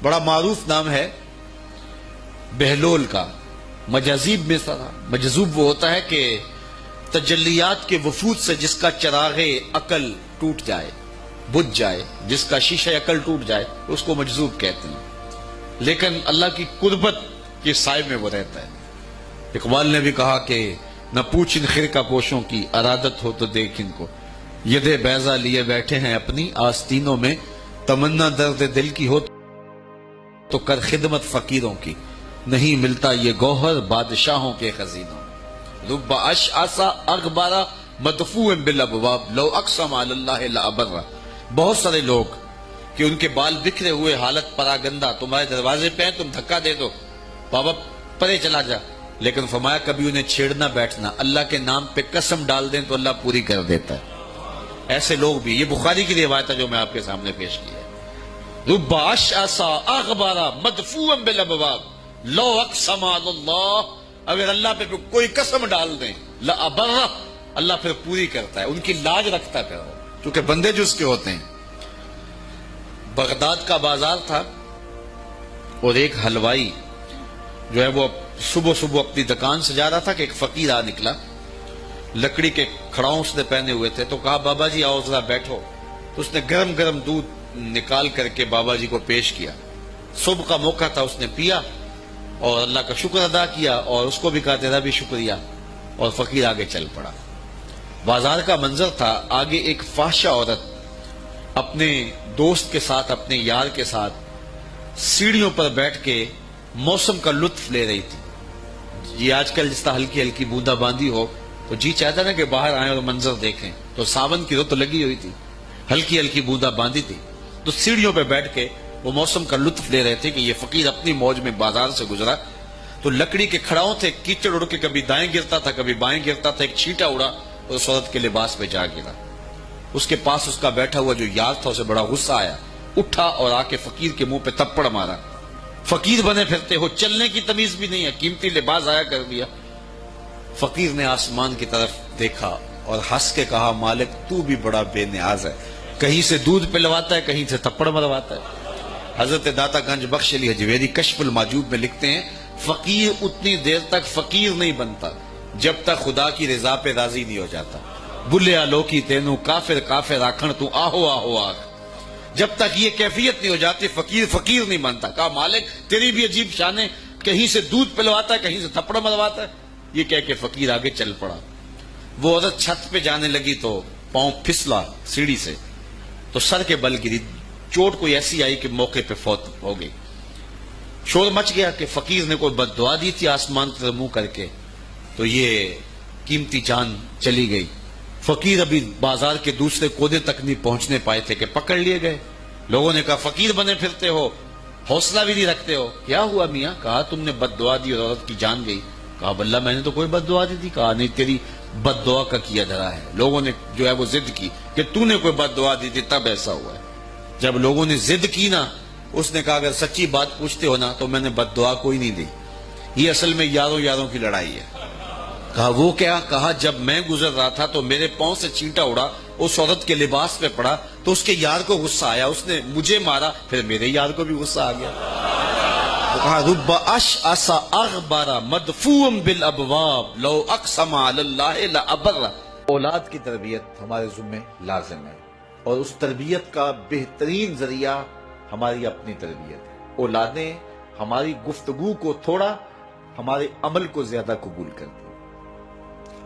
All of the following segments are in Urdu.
بڑا معروف نام ہے بہلول کا. مجاذیب میں مجذوب وہ ہوتا ہے کہ تجلیات کے وفود سے جس کا چراغ عقل ٹوٹ جائے، بجھ جائے، جس کا شیشہ عقل ٹوٹ جائے، اس کو مجذوب کہتے ہیں. لیکن اللہ کی قربت کے سائے میں وہ رہتا ہے. اقبال نے بھی کہا کہ نہ پوچھ ان خرقہ پوشوں کی، ارادت ہو تو دیکھ ان کو، ید بیضا لیے بیٹھے ہیں اپنی آستینوں میں، تمنا درد دل کی ہو تو کر خدمت فقیروں کی، نہیں ملتا یہ گوہر بادشاہوں کے خزینوں میں. رب اشعث اغبر مدفوع بالابواب لو اقسم علی اللہ لابر. بہت سارے لوگ کہ ان کے بال بکھرے ہوئے، حالت پراگندہ، تمہارے دروازے پہ ہیں، تم دھکا دے دو، بابا پرے چلا جا. لیکن فرمایا کبھی انہیں چھیڑنا بیٹھنا، اللہ کے نام پہ قسم ڈال دیں تو اللہ پوری کر دیتا ہے. ایسے لوگ بھی، یہ بخاری کی روایت ہے جو میں آپ کے سامنے پیش کی ہے. رب اشعث اغبر مدفوع بالابواب لو اقسم علی اللہ، اگر اللہ پہ کوئی قسم ڈال دیں، لابر، اللہ پھر پوری کرتا ہے، ان کی لاج رکھتا ہے. پھر چونکہ بندے جو اس کے ہوتے ہیں. بغداد کا بازار تھا اور ایک حلوائی جو ہے وہ صبح صبح اپنی دکان سے جا رہا تھا کہ ایک فقیر آ نکلا، لکڑی کے کھڑاؤں اس نے پہنے ہوئے تھے. تو کہا بابا جی آؤ ذرا بیٹھو. تو اس نے گرم گرم دودھ نکال کر کے بابا جی کو پیش کیا. صبح کا موقع تھا، اس نے پیا اور اللہ کا شکر ادا کیا اور اس کو بھی کہا تیرا بھی شکریہ، اور فقیر آگے چل پڑا. بازار کا منظر تھا، آگے ایک فاحشہ عورت اپنے دوست کے ساتھ، اپنے یار کے ساتھ سیڑھیوں پر بیٹھ کے موسم کا لطف لے رہی تھی. یہ آج کل جس طرح ہلکی ہلکی بوندا باندی ہو تو جی چاہتا نا کہ باہر آئیں اور منظر دیکھیں. تو ساون کی رت لگی ہوئی تھی، ہلکی ہلکی بوندا باندی تھی. تو سیڑھیوں پہ بیٹھ کے وہ موسم کا لطف لے رہے تھے کہ یہ فقیر اپنی موج میں بازار سے گزرا. تو لکڑی کے کھڑاؤں تھے، کیچڑ اڑ کے کبھی دائیں گرتا تھا کبھی بائیں گرتا تھا. ایک چھینٹا اڑا اور اس عورت کے لباس پہ جا گرا. اس کے پاس اس کا بیٹھا ہوا جو یار تھا اسے بڑا غصہ آیا، اٹھا اور آ کے فقیر کے منہ پہ تپڑ مارا. فقیر بنے پھرتے ہو، چلنے کی تمیز بھی نہیں ہے، قیمتی لباس آیا کر دیا. فقیر نے آسمان کی طرف دیکھا اور ہنس کے کہا مالک تو بھی بڑا بے نیاز ہے، کہیں سے دودھ پلواتا ہے کہیں سے تپڑ مرواتا ہے. حضرت داتا گنج بخش علی حجویری کشف الماجوب میں لکھتے ہیں فقیر اتنی دیر تک فقیر نہیں بنتا جب تک خدا کی رضا پہ راضی نہیں ہو جاتا. بلیا لوکی تینو کافر کافر آکھن تو آہو آہو آکھ. جب تک یہ کیفیت نہیں ہو جاتی فقیر فقیر نہیں بنتا. کہا مالک تیری بھی عجیب شان ہے، کہیں سے دودھ پلواتا ہے کہیں سے تھپڑ مرواتا ہے. یہ کہہ کے فقیر آگے چل پڑا. وہ عورت چھت پہ جانے لگی تو پاؤں پھسلا سیڑھی سے تو سر کے بل گری. چوٹ کوئی ایسی آئی کہ موقع پہ فوت ہو گئی. شور مچ گیا کہ فقیر نے کوئی بد دعا دی تھی آسمان کی طرف منہ کر کے تو یہ قیمتی جان چلی گئی. فقیر ابھی بازار کے دوسرے کونے تک نہیں پہنچنے پائے تھے کہ پکڑ لیے گئے. لوگوں نے کہا فقیر بنے پھرتے ہو، حوصلہ بھی نہیں رکھتے ہو، کیا ہوا میاں؟ کہا تم نے بد دعا دی اور عورت کی جان گئی. کہا بلّہ میں نے تو کوئی بد دعا دی تھی. کہا نہیں، تیری بد دعا کا کیا دھرا ہے. لوگوں نے جو ہے وہ ضد کی کہ تو نے کوئی بد دعا دی تھی تب ایسا ہوا ہے. جب لوگوں نے ضد کی نا، اس نے کہا اگر سچی بات پوچھتے ہو نا تو میں نے بد دعا کوئی نہیں دی. یہ اصل میں یاروں یاروں کی لڑائی ہے. کہا وہ کیا؟ کہا جب میں گزر رہا تھا تو میرے پاؤں سے چینٹا اڑا، اس عورت کے لباس پہ پڑا تو اس کے یار کو غصہ آیا، اس نے مجھے مارا، پھر میرے یار کو بھی غصہ آ گیا. تو کہا رب اشعث اغبر مدفوع بالابواب لو اقسم علی اللہ لابر. اولاد کی تربیت ہمارے ذمہ لازم ہے اور اس تربیت کا بہترین ذریعہ ہماری اپنی تربیت ہے. اولادیں ہماری گفتگو کو تھوڑا، ہمارے عمل کو زیادہ قبول کرتی.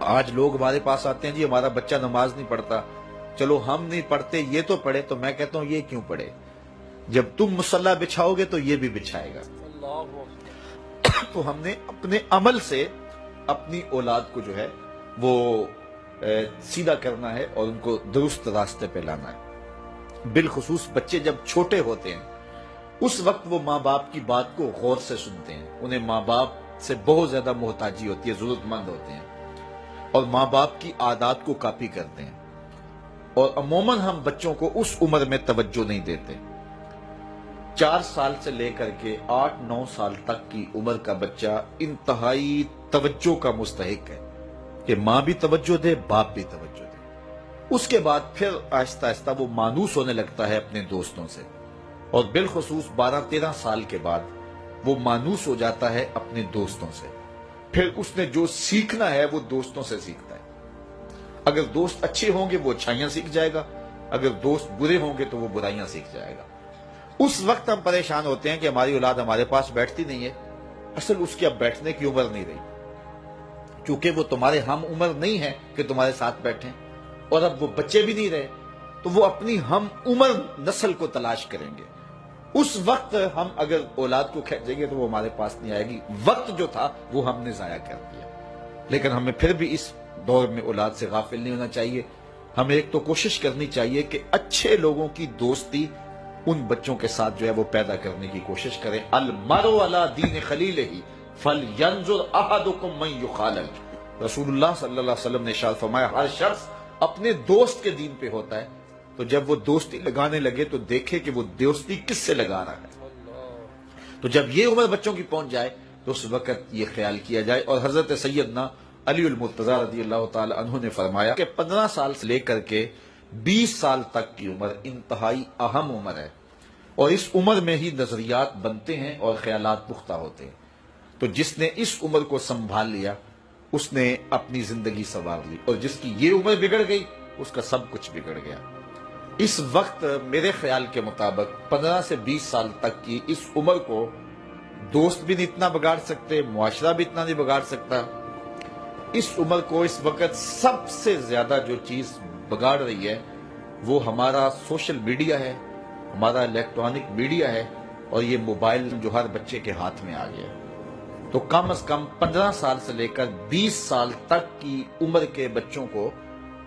آج لوگ ہمارے پاس آتے ہیں جی ہمارا بچہ نماز نہیں پڑھتا. چلو ہم نہیں پڑھتے یہ تو پڑھے. تو میں کہتا ہوں یہ کیوں پڑھے؟ جب تم مصلی بچھاؤ گے تو یہ بھی بچھائے گا. تو ہم نے اپنے عمل سے اپنی اولاد کو جو ہے وہ سیدھا کرنا ہے اور ان کو درست راستے پہ لانا ہے. بالخصوص بچے جب چھوٹے ہوتے ہیں اس وقت وہ ماں باپ کی بات کو غور سے سنتے ہیں. انہیں ماں باپ سے بہت زیادہ محتاجی ہوتی ہے، ضرورت مند ہوتے ہیں اور ماں باپ کی عادات کو کاپی کرتے ہیں. اور عموماً ہم بچوں کو اس عمر میں توجہ نہیں دیتے. 4 سال سے لے کر کے 8-9 سال تک کی عمر کا بچہ انتہائی توجہ کا مستحق ہے کہ ماں بھی توجہ دے، باپ بھی توجہ دے. اس کے بعد پھر آہستہ آہستہ وہ مانوس ہونے لگتا ہے اپنے دوستوں سے. اور بالخصوص 12-13 سال کے بعد وہ مانوس ہو جاتا ہے اپنے دوستوں سے. پھر اس نے جو سیکھنا ہے وہ دوستوں سے سیکھتا ہے. اگر دوست اچھے ہوں گے وہ اچھائیاں سیکھ جائے گا، اگر دوست برے ہوں گے تو وہ برائیاں سیکھ جائے گا. اس وقت ہم پریشان ہوتے ہیں کہ ہماری اولاد ہمارے پاس بیٹھتی نہیں ہے. اصل اس کی اب بیٹھنے کی عمر نہیں رہی، چونکہ وہ تمہارے ہم عمر نہیں ہے کہ تمہارے ساتھ بیٹھیں، اور اب وہ بچے بھی نہیں رہے تو وہ اپنی ہم عمر نسل کو تلاش کریں گے. اس وقت ہم اگر اولاد کو کھینچیں گے تو وہ ہمارے پاس نہیں آئے گی. وقت جو تھا وہ ہم نے ضائع کر دیا. لیکن ہمیں پھر بھی اس دور میں اولاد سے غافل نہیں ہونا چاہیے. ہمیں ایک تو کوشش کرنی چاہیے کہ اچھے لوگوں کی دوستی ان بچوں کے ساتھ جو ہے وہ پیدا کرنے کی کوشش کریں. المرء علی دین خلیلہ فلینظر احدکم من یخالل. رسول اللہ صلی اللہ علیہ وسلم نے ارشاد فرمایا ہر شخص اپنے دوست کے دین پہ ہوتا ہے، تو جب وہ دوستی لگانے لگے تو دیکھے کہ وہ دوستی کس سے لگا رہا ہے. تو جب یہ عمر بچوں کی پہنچ جائے تو اس وقت یہ خیال کیا جائے. اور حضرت سیدنا علی المرتضیٰ رضی اللہ تعالی عنہ نے فرمایا کہ 15 سال سے لے کر کے 20 سال تک کی عمر انتہائی اہم عمر ہے، اور اس عمر میں ہی نظریات بنتے ہیں اور خیالات پختہ ہوتے ہیں. تو جس نے اس عمر کو سنبھال لیا اس نے اپنی زندگی سنوار لی، اور جس کی یہ عمر بگڑ گئی اس کا سب کچھ بگڑ گیا. اس وقت میرے خیال کے مطابق 15 سے 20 سال تک کی اس عمر کو دوست بھی نہیں اتنا بگاڑ سکتے، معاشرہ بھی اتنا نہیں بگاڑ سکتا. اس عمر کو اس وقت سب سے زیادہ جو چیز بگاڑ رہی ہے وہ ہمارا سوشل میڈیا ہے، ہمارا الیکٹرانک میڈیا ہے، اور یہ موبائل جو ہر بچے کے ہاتھ میں آ گیا. تو کم از کم 15 سال سے لے کر 20 سال تک کی عمر کے بچوں کو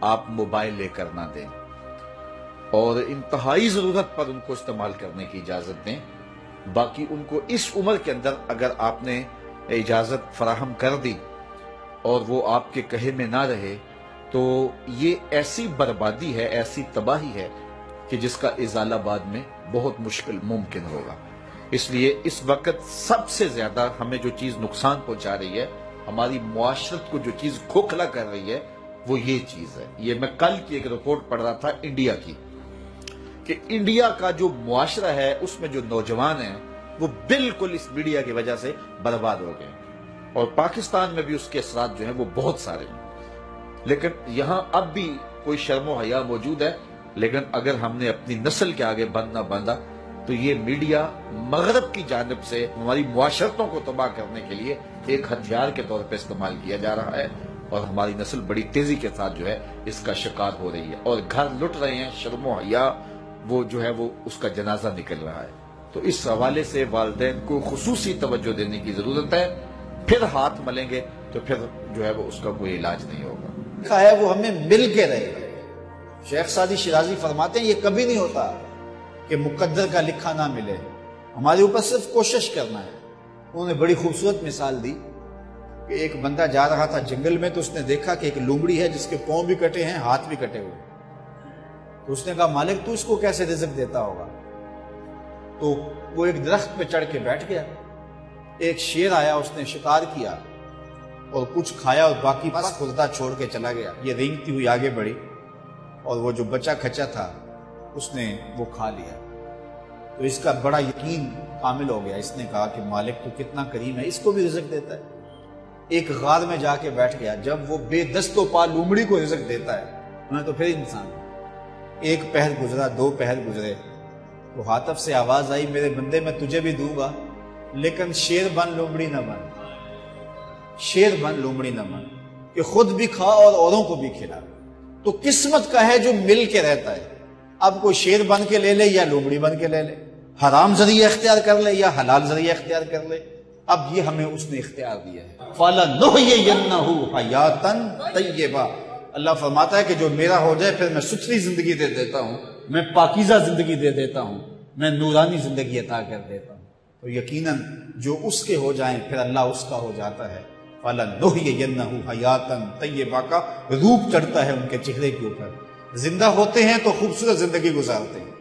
آپ موبائل لے کر نہ دیں، اور انتہائی ضرورت پر ان کو استعمال کرنے کی اجازت دیں. باقی ان کو اس عمر کے اندر اگر آپ نے اجازت فراہم کر دی اور وہ آپ کے کہے میں نہ رہے تو یہ ایسی بربادی ہے، ایسی تباہی ہے کہ جس کا ازالہ بعد میں بہت مشکل ممکن ہوگا. اس لیے اس وقت سب سے زیادہ ہمیں جو چیز نقصان پہنچا رہی ہے، ہماری معاشرت کو جو چیز کھوکھلا کر رہی ہے، وہ یہ چیز ہے. یہ میں کل کی ایک رپورٹ پڑھ رہا تھا انڈیا کی، کہ انڈیا کا جو معاشرہ ہے اس میں جو نوجوان ہیں وہ بالکل اس میڈیا کی وجہ سے برباد ہو گئے. اور پاکستان میں بھی اس کے اثرات جو ہیں وہ بہت سارے ہیں. لیکن یہاں اب بھی کوئی شرم و حیا موجود ہے، لیکن اگر ہم نے اپنی نسل کے آگے بند نہ باندھا تو یہ میڈیا مغرب کی جانب سے ہماری معاشرتوں کو تباہ کرنے کے لیے ایک ہتھیار کے طور پہ استعمال کیا جا رہا ہے، اور ہماری نسل بڑی تیزی کے ساتھ جو ہے اس کا شکار ہو رہی ہے. اور گھر لٹ رہے ہیں، شرم و حیا وہ جو ہے وہ اس کا جنازہ نکل رہا ہے. تو اس حوالے سے والدین کو خصوصی توجہ دینے کی ضرورت ہے. پھر ہاتھ ملیں گے تو پھر جو ہے وہ اس کا کوئی علاج نہیں ہوگا. لکھا ہے وہ ہمیں مل کے رہے. شیخ سعدی شیرازی فرماتے ہیں یہ کبھی نہیں ہوتا کہ مقدر کا لکھا نہ ملے، ہمارے اوپر صرف کوشش کرنا ہے. انہوں نے بڑی خوبصورت مثال دی کہ ایک بندہ جا رہا تھا جنگل میں تو اس نے دیکھا کہ ایک لومڑی ہے جس کے پاؤں بھی کٹے ہیں، ہاتھ بھی کٹے ہوئے. تو اس نے کہا مالک تو اس کو کیسے رزق دیتا ہوگا؟ تو وہ ایک درخت پہ چڑھ کے بیٹھ گیا. ایک شیر آیا، اس نے شکار کیا اور کچھ کھایا اور باقی بس خوردہ چھوڑ کے چلا گیا. یہ رینگتی ہوئی آگے بڑھی اور وہ جو بچہ کھچا تھا اس نے وہ کھا لیا. تو اس کا بڑا یقین کامل ہو گیا. اس نے کہا کہ مالک تو کتنا کریم ہے، اس کو بھی رزق دیتا ہے. ایک غار میں جا کے بیٹھ گیا. جب وہ بے دست و پا لومڑی کو رزق دیتا ہے انہیں تو پھر انسان. ایک پہر گزرا، 2 پہر گزرے، تو ہاتف سے آواز آئی میرے بندے میں تجھے بھی دوں گا لیکن شیر بن لومڑی نہ بن. شیر بن لومڑی نہ بن کہ خود بھی کھا اور اوروں کو بھی کھلا. تو قسمت کا ہے جو مل کے رہتا ہے. اب کوئی شیر بن کے لے لے یا لومڑی بن کے لے لے، حرام ذریعہ اختیار کر لے یا حلال ذریعہ اختیار کر لے، اب یہ ہمیں اس نے اختیار دیا ہے. فَلَنُحْيِيَنَّهُ حَيَاتًا طَيِّبَةً. اللہ فرماتا ہے کہ جو میرا ہو جائے پھر میں ستھری زندگی دے دیتا ہوں، میں پاکیزہ زندگی دے دیتا ہوں، میں نورانی زندگی عطا کر دیتا ہوں. تو یقیناً جو اس کے ہو جائیں پھر اللہ اس کا ہو جاتا ہے. فَلَنُحْيِيَنَّهُ حَيَاتًا طَيِّبَةً کا روپ چڑھتا ہے ان کے چہرے کے اوپر. زندہ ہوتے ہیں تو خوبصورت زندگی گزارتے ہیں،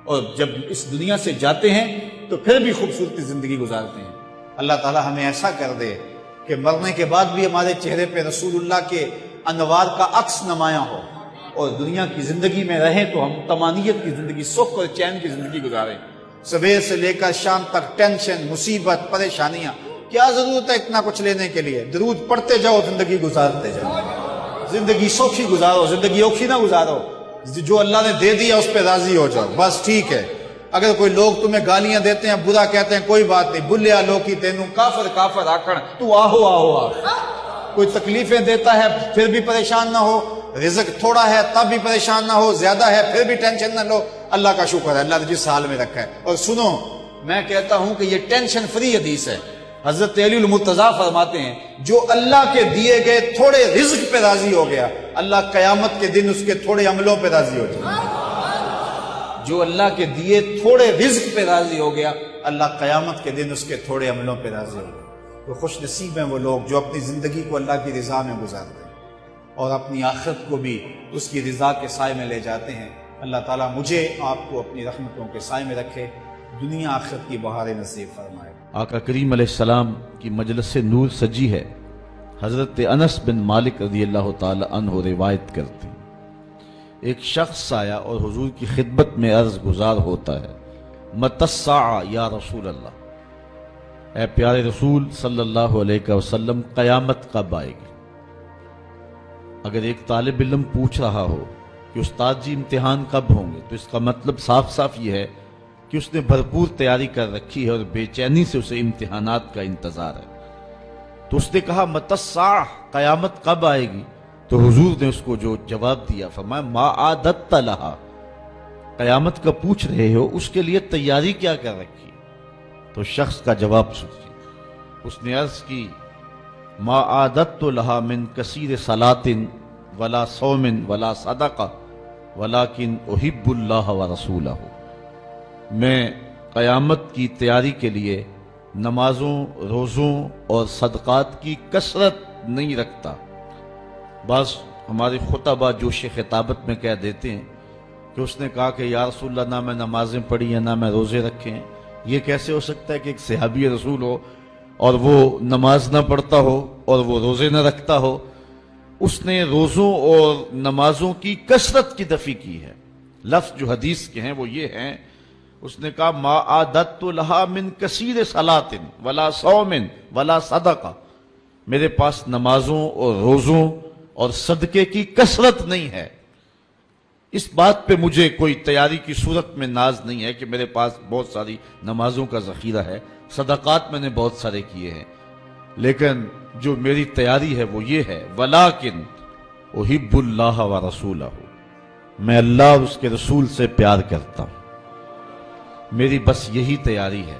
اور جب اس دنیا سے جاتے ہیں تو پھر بھی خوبصورت زندگی گزارتے ہیں. اللہ تعالی ہمیں ایسا کر دے کہ مرنے کے بعد بھی ہمارے چہرے پہ رسول اللہ کے انوار کا عکس نمایاں ہو، اور دنیا کی زندگی میں رہیں تو ہم طمانیت کی زندگی، سکھ اور چین کی زندگی گزاریں. صبح سے لے کر شام تک ٹینشن، مصیبت، پریشانیاں، کیا ضرورت ہے اتنا کچھ لینے کے لیے؟ درود پڑھتے جاؤ، زندگی گزارتے جاؤ، زندگی سوکھی گزارو، زندگی اوکھی نہ گزارو، جو اللہ نے دے دیا اس پہ راضی ہو جاؤ، بس ٹھیک ہے۔ اگر کوئی لوگ تمہیں گالیاں دیتے ہیں، برا کہتے ہیں، کوئی بات نہیں، بلیا لوکی تینوں کافر کافر آکھن، تو آہو آہو آ۔ کوئی تکلیفیں دیتا ہے پھر بھی پریشان نہ ہو، رزق تھوڑا ہے تب بھی پریشان نہ ہو، زیادہ ہے پھر بھی ٹینشن نہ لو، اللہ کا شکر ہے، اللہ نے جس حال میں رکھا ہے۔ اور سنو، میں کہتا ہوں کہ یہ ٹینشن فری حدیث ہے۔ حضرت علی المرتضیٰ فرماتے ہیں جو اللہ کے دیے گئے تھوڑے رزق پہ راضی ہو گیا، اللہ قیامت کے دن اس کے تھوڑے عملوں پہ راضی ہو جائے۔ جو اللہ کے دیے تھوڑے رزق پہ راضی ہو گیا، اللہ قیامت کے دن اس کے تھوڑے عملوں پہ راضی ہو گیا۔ تو خوش نصیب ہیں وہ لوگ جو اپنی زندگی کو اللہ کی رضا میں گزارتے ہیں اور اپنی آخرت کو بھی اس کی رضا کے سائے میں لے جاتے ہیں۔ اللہ تعالیٰ مجھے آپ کو اپنی رحمتوں کے سائے میں رکھے، دنیا آخرت کی بہاریں نصیب فرمائے۔ آقا کریم علیہ السلام کی مجلس نور سجی ہے۔ حضرت انس بن مالک رضی اللہ تعالی عنہ روایت کرتے ہیں، ایک شخص آیا اور حضور کی خدمت میں عرض گزار ہوتا ہے، متی الساعہ یا رسول اللہ، اے پیارے رسول صلی اللہ علیہ وسلم، قیامت کب آئے گی؟ اگر ایک طالب علم پوچھ رہا ہو کہ استاد جی امتحان کب ہوں گے، تو اس کا مطلب صاف صاف یہ ہے کہ اس نے بھرپور تیاری کر رکھی ہے اور بے چینی سے اسے امتحانات کا انتظار ہے۔ تو اس نے کہا متی الساعہ، قیامت کب آئے گی؟ تو حضور نے اس کو جو جواب دیا، فرمایا ما عادت لہا، قیامت کا پوچھ رہے ہو، اس کے لیے تیاری کیا کر رکھی؟ تو شخص کا جواب سنیے، اس نے عرض کی ما عادت لہا من کثیر صلاۃ ولا صوم ولا صدقہ ولکن احب اللہ ورسولہ، میں قیامت کی تیاری کے لیے نمازوں، روزوں اور صدقات کی کثرت نہیں رکھتا۔ بعض ہمارے خطبہ جوش خطابت میں کہہ دیتے ہیں کہ اس نے کہا کہ یا رسول اللہ، نہ میں نمازیں پڑھی ہیں نہ میں روزے رکھے ہیں۔ یہ کیسے ہو سکتا ہے کہ ایک صحابی رسول ہو اور وہ نماز نہ پڑھتا ہو اور وہ روزے نہ رکھتا ہو؟ اس نے روزوں اور نمازوں کی کثرت کی نفی کی ہے۔ لفظ جو حدیث کے ہیں وہ یہ ہیں، اس نے کہا ما عادت لہا من کثیر صلاۃ ولا صوم ولا صدقہ، میرے پاس نمازوں اور روزوں اور صدقے کی کثرت نہیں ہے۔ اس بات پہ مجھے کوئی تیاری کی صورت میں ناز نہیں ہے کہ میرے پاس بہت ساری نمازوں کا ذخیرہ ہے، صدقات میں نے بہت سارے کیے ہیں، لیکن جو میری تیاری ہے وہ یہ ہے ولیکن احب اللہ ورسولہ، میں اللہ اور اس کے رسول سے پیار کرتا ہوں، میری بس یہی تیاری ہے۔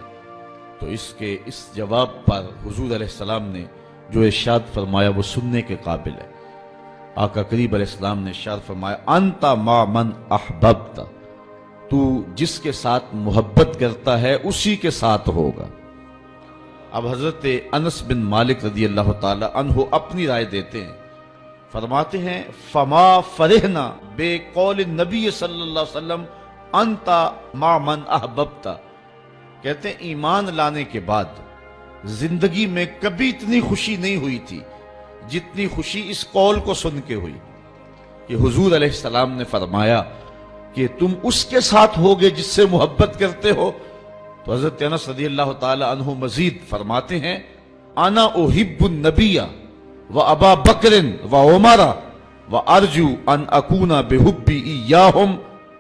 تو اس جواب پر حضور علیہ السلام نے جو ارشاد فرمایا وہ سننے کے قابل ہے۔ آقا کریم علیہ السلام نے ارشاد فرمایا انت مع من احببت، تو جس کے ساتھ محبت کرتا ہے اسی کے ساتھ ہوگا۔ اب حضرت انس بن مالک رضی اللہ تعالی عنہ اپنی رائے دیتے ہیں، فرماتے ہیں فما فرحنا بے قول نبی صلی اللہ علیہ وسلم انت مع من احببت، کہتے ہیں ایمان لانے کے بعد زندگی میں کبھی اتنی خوشی نہیں ہوئی تھی جتنی خوشی اس قول کو سن کے ہوئی کہ حضور علیہ السلام نے فرمایا کہ تم اس کے ساتھ ہوگے جس سے محبت کرتے ہو۔ تو حضرت انس رضی اللہ تعالی عنہ مزید فرماتے ہیں انا احب النبی و ابا بکر و عمر و ارجو ان اکون بحبی ایاہم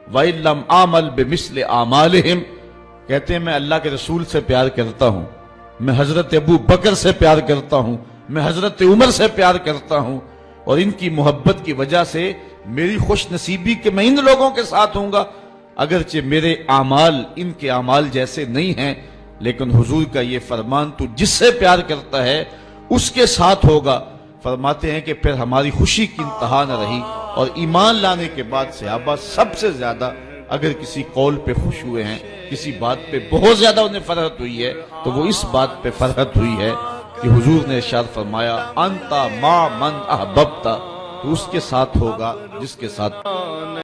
وَإِن لَمْ آمَلْ بِمِثْلِ آمَالِهِمْ، کہتے ہیں میں اللہ کے رسول سے پیار کرتا ہوں، میں حضرت ابو بکر سے پیار کرتا ہوں، میں حضرت عمر سے پیار کرتا ہوں، اور ان کی محبت کی وجہ سے میری خوش نصیبی کہ میں ان لوگوں کے ساتھ ہوں گا، اگرچہ میرے اعمال ان کے اعمال جیسے نہیں ہیں، لیکن حضور کا یہ فرمان تو جس سے پیار کرتا ہے اس کے ساتھ ہوگا۔ فرماتے ہیں کہ پھر ہماری خوشی کی انتہا نہ رہی، اور ایمان لانے کے بعد صحابہ سب سے زیادہ اگر کسی قول پہ خوش ہوئے ہیں، کسی بات پہ بہت زیادہ انہیں فرحت ہوئی ہے، تو وہ اس بات پہ فرحت ہوئی ہے کہ حضور نے ارشاد فرمایا انت مع من احببت، تو اس کے ساتھ ہوگا جس کے ساتھ